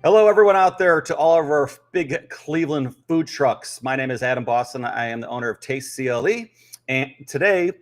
Hello, everyone out there, to all of our big Cleveland food trucks. My name is Adam Boston. I am the owner of Taste CLE. And today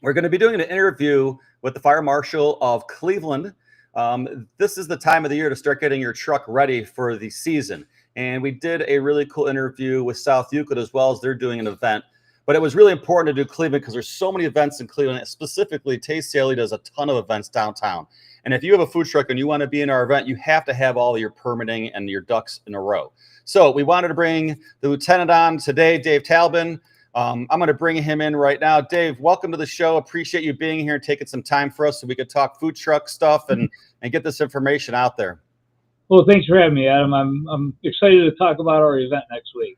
we're going to be doing an interview with the fire marshal of Cleveland. This is the time of the year to start getting your truck ready for the season. And we did a really cool interview with South Euclid as well, as they're doing an event. But it was really important to do Cleveland because there's so many events in Cleveland. Specifically, Taste CLE does a ton of events downtown. And if you have a food truck and you want to be in our event, you have to have all of your permitting and your ducks in a row. So we wanted to bring the lieutenant on today, Dave Talbin. I'm going to bring him in right now. Dave, welcome to the show. Appreciate you being here and taking some time for us so we could talk food truck stuff and get this information out there. Well, thanks for having me, Adam. I'm excited to talk about our event next week.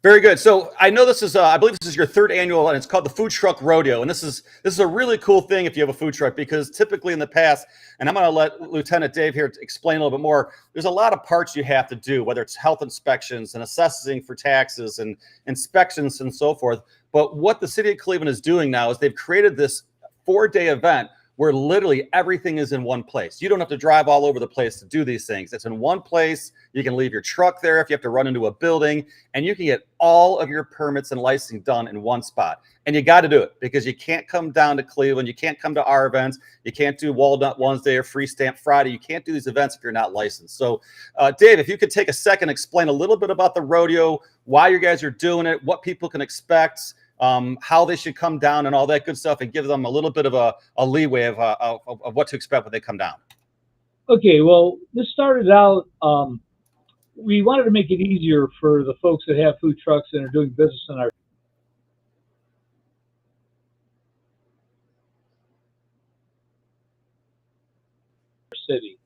Very good. So I know this is, I believe this is your third annual, and it's called the Food Truck Rodeo. And this is a really cool thing if you have a food truck, because typically in the past, and I'm going to let Lieutenant Dave here explain a little bit more, there's a lot of parts you have to do, whether it's health inspections and assessing for taxes and inspections and so forth. But what the city of Cleveland is doing now is they've created this 4-day event where literally everything is in one place. You don't have to drive all over the place to do these things. It's in one place. You can leave your truck there if you have to run into a building, and you can get all of your permits and licensing done in one spot. And you got to do it because you can't come down to Cleveland. You can't come to our events. You can't do Walnut Wednesday or Free Stamp Friday. You can't do these events if you're not licensed. So, Dave, if you could take a second, explain a little bit about the rodeo, why you guys are doing it, what people can expect, how they should come down and all that good stuff, and give them a little bit of a leeway of what to expect when they come down. Okay, well, this started out, we wanted to make it easier for the folks that have food trucks and are doing business in our city.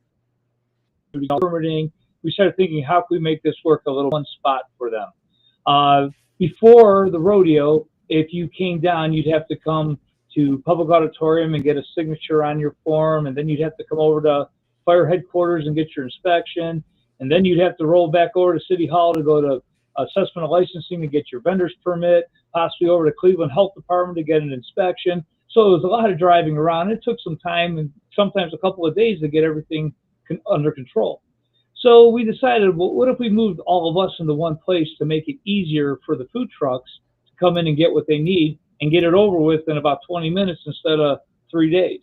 Permitting, we started thinking, how can we make this work a little one spot for them? Before the rodeo, if you came down, you'd have to come to public auditorium and get a signature on your form, and then you'd have to come over to fire headquarters and get your inspection, and then you'd have to roll back over to City Hall to go to assessment of licensing to get your vendor's permit, possibly over to Cleveland Health Department to get an inspection. So it was a lot of driving around. It took some time and sometimes a couple of days to get everything under control. So we decided, well, what if we moved all of us into one place to make it easier for the food trucks to come in and get what they need and get it over with in about 20 minutes instead of 3 days.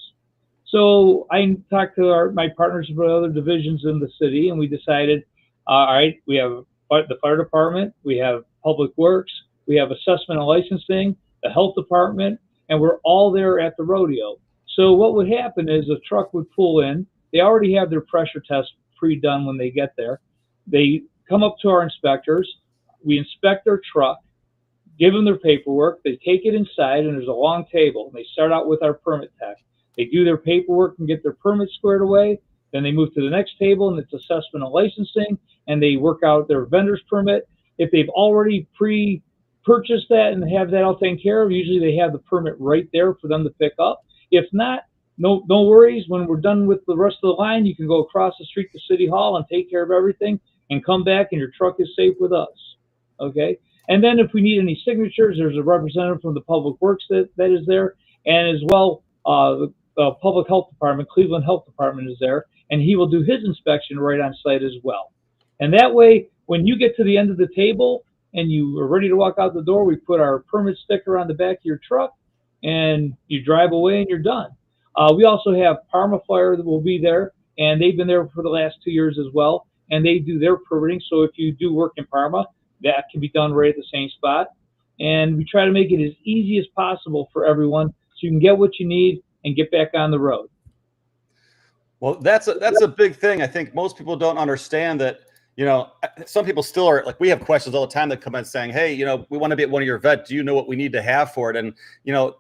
So I talked to my partners from other divisions in the city, and we decided, all right, we have the fire department, we have public works, we have assessment and licensing, the health department, and we're all there at the rodeo. So what would happen is a truck would pull in. They already have their pressure test pre-done when they get there. They come up to our inspectors. We inspect their truck, give them their paperwork. They take it inside, and there's a long table. They start out with our permit tech. They do their paperwork and get their permit squared away. Then they move to the next table, and it's assessment and licensing, and they work out their vendor's permit. If they've already pre-purchased that and have that all taken care of, usually they have the permit right there for them to pick up. If not, no worries. When we're done with the rest of the line, you can go across the street to City Hall and take care of everything and come back, and your truck is safe with us. Okay? And then if we need any signatures, there's a representative from the Public Works that is there, and as well, the Public Health Department, Cleveland Health Department is there, and he will do his inspection right on site as well. And that way, when you get to the end of the table and you are ready to walk out the door, we put our permit sticker on the back of your truck, and you drive away and you're done. We also have Parma Fire that will be there, and they've been there for the last 2 years as well, and they do their permitting. So if you do work in Parma, that can be done right at the same spot. And we try to make it as easy as possible for everyone so you can get what you need and get back on the road. Well, that's a big thing. I think most people don't understand that. You know, some people still are like, we have questions all the time that come in saying, hey, you know, we want to be at one of your events. Do you know what we need to have for it? And, you know,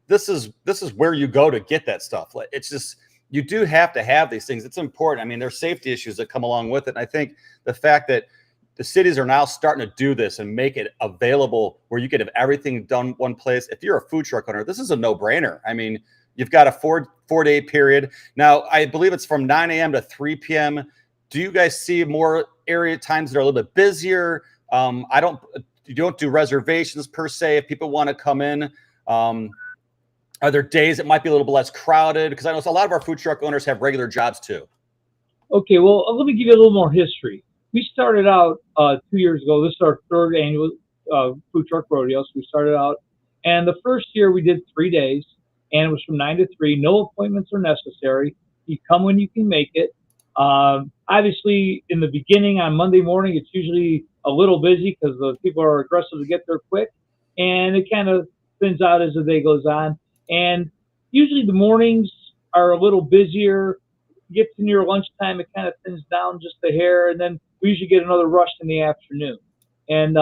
this is where you go to get that stuff. It's just, you do have to have these things. It's important. I mean, there's safety issues that come along with it. And I think the fact that the cities are now starting to do this and make it available where you could have everything done one place. If you're a food truck owner, this is a no-brainer. I mean, you've got a four-day period. Now, I believe it's from 9 a.m. to 3 p.m. Do you guys see more area times that are a little bit busier? You don't do reservations per se if people want to come in. Are there days that might be a little bit less crowded? Because I know a lot of our food truck owners have regular jobs too. Okay, well, let me give you a little more history. we started out 2 years ago. This is our third annual food truck rodeo. So we started out, and the first year we did 3 days, and it was from 9 to 3. No appointments are necessary. You come when you can make it. Obviously, in the beginning on Monday morning, it's usually a little busy because the people are aggressive to get there quick, and it kind of thins out as the day goes on. And usually the mornings are a little busier. Get to near lunchtime, it kind of thins down just a hair, and then we usually get another rush in the afternoon. And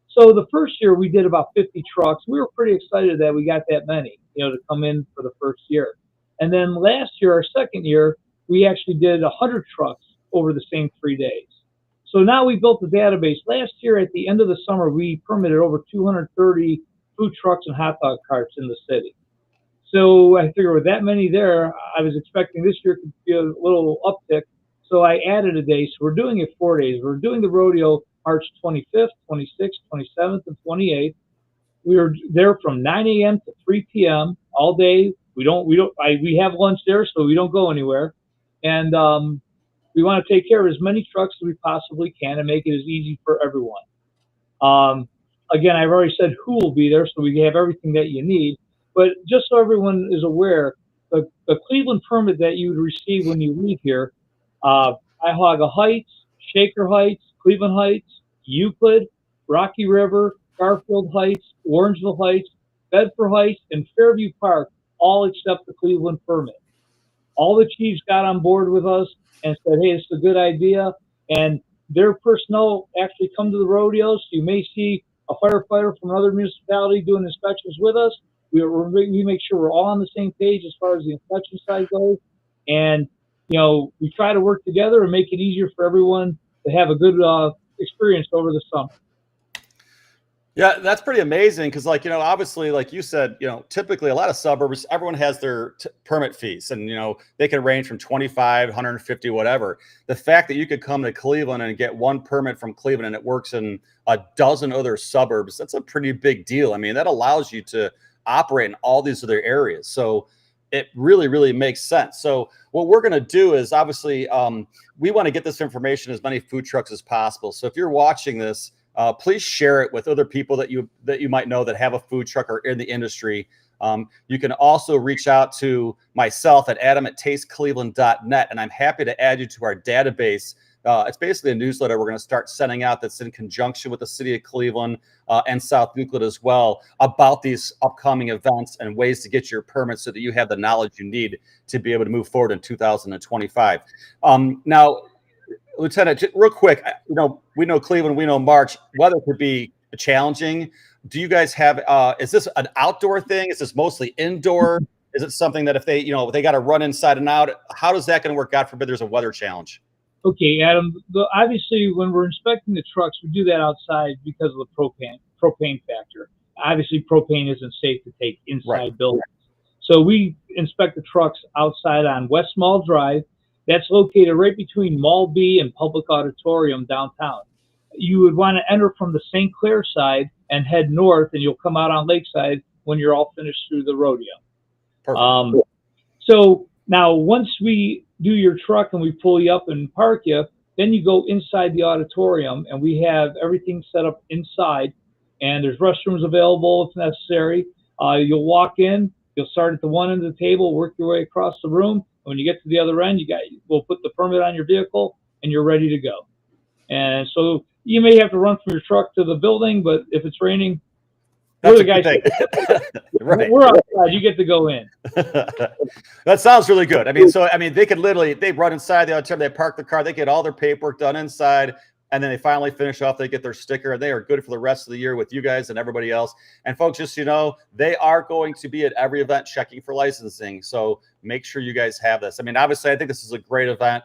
so the first year we did about 50 trucks. We were pretty excited that we got that many, to come in for the first year. And then last year, our second year, we actually did 100 trucks over the same 3 days. So now we built the database. Last year, at the end of the summer, we permitted over 230 food trucks and hot dog carts in the city. So I figure with that many there, I was expecting this year could be a little uptick. So I added a day. So we're doing it 4 days. We're doing the rodeo March 25th, 26th, 27th, and 28th. We were there from 9 a.m. to 3 p.m. all day. We have lunch there, so we don't go anywhere. And we want to take care of as many trucks as we possibly can and make it as easy for everyone. Again, I've already said who will be there, so we have everything that you need. But just so everyone is aware, the Cleveland permit that you would receive when you leave here, Cuyahoga Heights, Shaker Heights, Cleveland Heights, Euclid, Rocky River, Garfield Heights, Orangeville Heights, Bedford Heights, and Fairview Park all accept the Cleveland permit. All the chiefs got on board with us and said, hey, it's a good idea. And their personnel actually come to the rodeos. So you may see a firefighter from another municipality doing inspections with us. We make sure we're all on the same page as far as the inspection side goes. And, we try to work together and make it easier for everyone to have a good experience over the summer. Yeah, that's pretty amazing because, obviously, like you said, typically a lot of suburbs, everyone has their permit fees, and they can range from 25, 150, whatever. The fact that you could come to Cleveland and get one permit from Cleveland and it works in a dozen other suburbs, that's a pretty big deal. I mean, that allows you to operate in all these other areas. So it really, really makes sense. So what we're going to do is obviously we want to get this information as many food trucks as possible. So if you're watching this, please share it with other people that you might know that have a food truck or in the industry. You can also reach out to myself at adam@tastecleveland.net, and I'm happy to add you to our database. It's basically a newsletter we're going to start sending out that's in conjunction with the city of Cleveland and South Euclid as well about these upcoming events and ways to get your permits so that you have the knowledge you need to be able to move forward in 2025. Now, Lieutenant, real quick, we know Cleveland, we know March. Weather could be challenging. Do you guys have? Is this an outdoor thing? Is this mostly indoor? Is it something that if they got to run inside and out? How is that going to work? God forbid there's a weather challenge. Okay, Adam. Obviously, when we're inspecting the trucks, we do that outside because of the propane factor. Obviously, propane isn't safe to take inside buildings, so we inspect the trucks outside on West Mall Drive. That's located right between Mall B and Public Auditorium downtown. You would want to enter from the St. Clair side and head north, and you'll come out on Lakeside when you're all finished through the rodeo. Perfect. So now once we do your truck and we pull you up and park you, then you go inside the auditorium, and we have everything set up inside, and there's restrooms available if necessary. You'll walk in, you'll start at the one end of the table, work your way across the room. When you get to the other end, we'll put the permit on your vehicle, and you're ready to go. And so you may have to run from your truck to the building, but if it's raining, that's a good thing. Right. We're outside. You get to go in. That sounds really good. I mean, they could literally, they run inside the auditorium, they park the car, they get all their paperwork done inside, and then they finally finish off, they get their sticker, and they are good for the rest of the year with you guys and everybody else. And folks, just they are going to be at every event checking for licensing. So make sure you guys have this. I mean, obviously, I think this is a great event.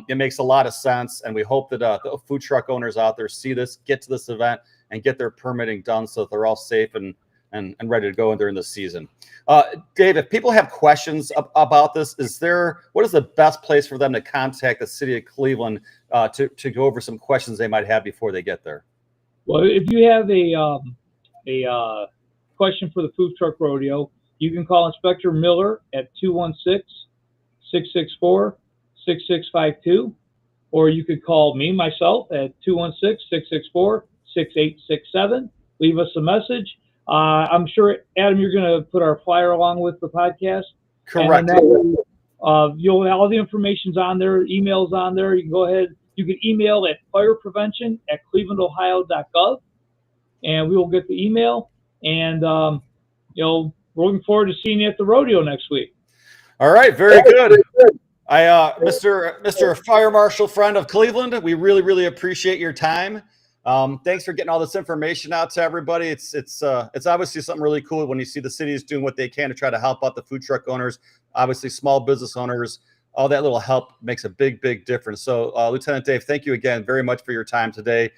It makes a lot of sense, and we hope that the food truck owners out there see this, get to this event, and get their permitting done so that they're all safe and ready to go during the season. Dave, if people have questions about this, what is the best place for them to contact the city of Cleveland to go over some questions they might have before they get there? Well, if you have a question for the food truck rodeo, you can call Inspector Miller at 216-664-6652. or you could call myself, at 216-664-6867. Leave us a message. I'm sure, Adam, you're going to put our flyer along with the podcast. Correct. And you'll all the information's on there, emails on there. You can go ahead. You can email at fireprevention@clevelandohio.gov, and we will get the email. And we're looking forward to seeing you at the rodeo next week. All right, very good. Mr. Fire Marshal friend of Cleveland, we really, really appreciate your time. Thanks for getting all this information out to everybody. It's obviously something really cool when you see the cities doing what they can to try to help out the food truck owners, obviously small business owners. All that little help makes a big, big difference. So, Lieutenant Dave, thank you again very much for your time today.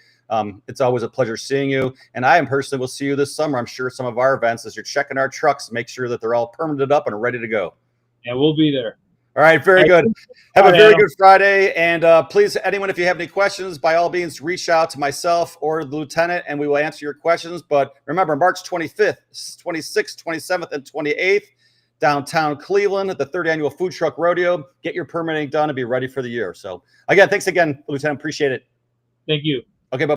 It's always a pleasure seeing you. And I personally will see you this summer. I'm sure some of our events, as you're checking our trucks, make sure that they're all permitted up and ready to go. Yeah, we'll be there. All right, very good. Have a very good Friday. And please, anyone, if you have any questions, by all means, reach out to myself or the lieutenant, and we will answer your questions. But remember, March 25th, 26th, 27th, and 28th, downtown Cleveland, at the 3rd Annual Food Truck Rodeo. Get your permitting done and be ready for the year. So, again, thanks again, Lieutenant. Appreciate it. Thank you. Okay, bye.